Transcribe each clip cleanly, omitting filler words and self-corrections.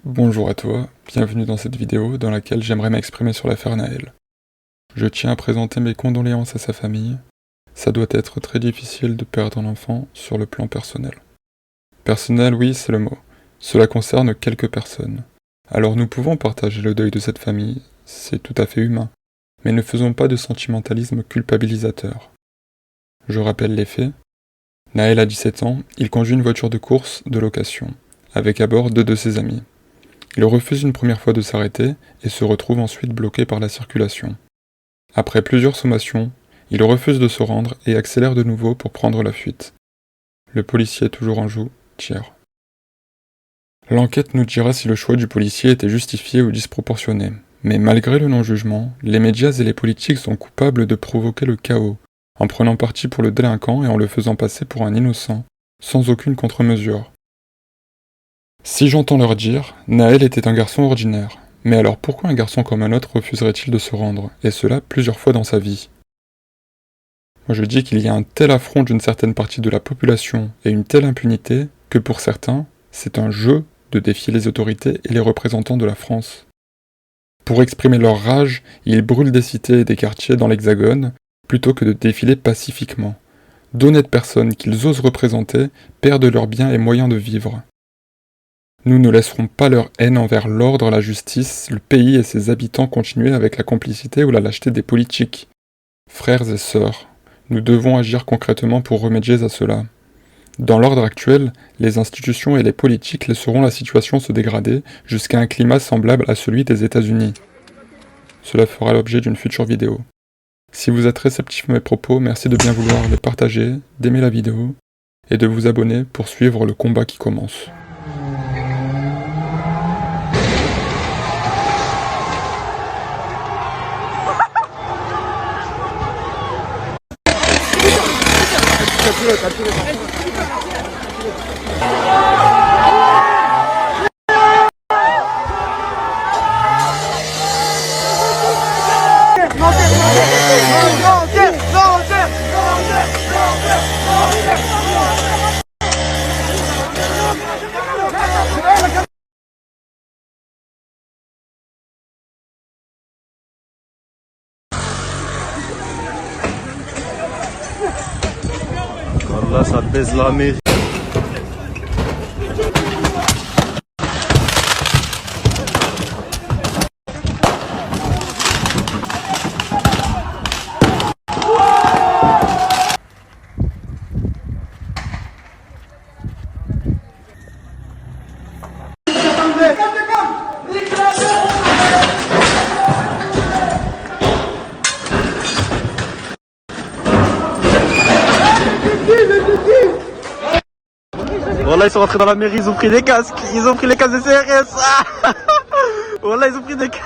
Bonjour à toi, bienvenue dans cette vidéo dans laquelle j'aimerais m'exprimer sur l'affaire Naël. Je tiens à présenter mes condoléances à sa famille. Ça doit être très difficile de perdre un enfant sur le plan personnel. Personnel, oui, c'est le mot. Cela concerne quelques personnes. Alors nous pouvons partager le deuil de cette famille, c'est tout à fait humain, mais ne faisons pas de sentimentalisme culpabilisateur. Je rappelle les faits. Naël a 17 ans, il conduit une voiture de course de location, avec à bord 2 de ses amis. Il refuse une première fois de s'arrêter et se retrouve ensuite bloqué par la circulation. Après plusieurs sommations, il refuse de se rendre et accélère de nouveau pour prendre la fuite. Le policier est toujours en joue, tire. L'enquête nous dira si le choix du policier était justifié ou disproportionné. Mais malgré le non-jugement, les médias et les politiques sont coupables de provoquer le chaos, en prenant parti pour le délinquant et en le faisant passer pour un innocent, sans aucune contre-mesure. Si j'entends leur dire, Naël était un garçon ordinaire. Mais alors pourquoi un garçon comme un autre refuserait-il de se rendre, et cela plusieurs fois dans sa vie? Moi je dis qu'il y a un tel affront d'une certaine partie de la population et une telle impunité que pour certains, c'est un jeu de défier les autorités et les représentants de la France. Pour exprimer leur rage, ils brûlent des cités et des quartiers dans l'Hexagone, plutôt que de défiler pacifiquement. D'honnêtes personnes qu'ils osent représenter perdent leurs biens et moyens de vivre. Nous ne laisserons pas leur haine envers l'ordre, la justice, le pays et ses habitants continuer avec la complicité ou la lâcheté des politiques. Frères et sœurs, nous devons agir concrètement pour remédier à cela. Dans l'ordre actuel, les institutions et les politiques laisseront la situation se dégrader jusqu'à un climat semblable à celui des États-Unis. Cela fera l'objet d'une future vidéo. Si vous êtes réceptif à mes propos, merci de bien vouloir les partager, d'aimer la vidéo et de vous abonner pour suivre le combat qui commence. Là, ça baise la mairie. Voilà, ils sont rentrés dans la mairie, ils ont pris des casques. Ils ont pris les casques de CRS. Voilà, ils ont pris des casques.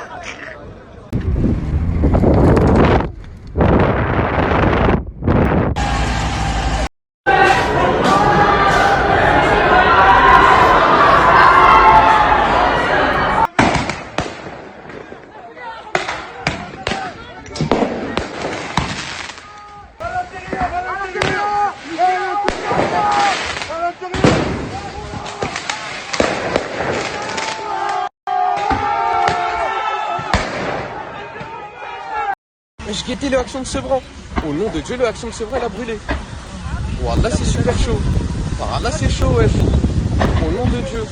Je guettais le action de Sevran. Au nom de Dieu, le action de Sevran, il a brûlé. Wallah, c'est super chaud. Wallah, c'est chaud, wesh. Au nom de Dieu.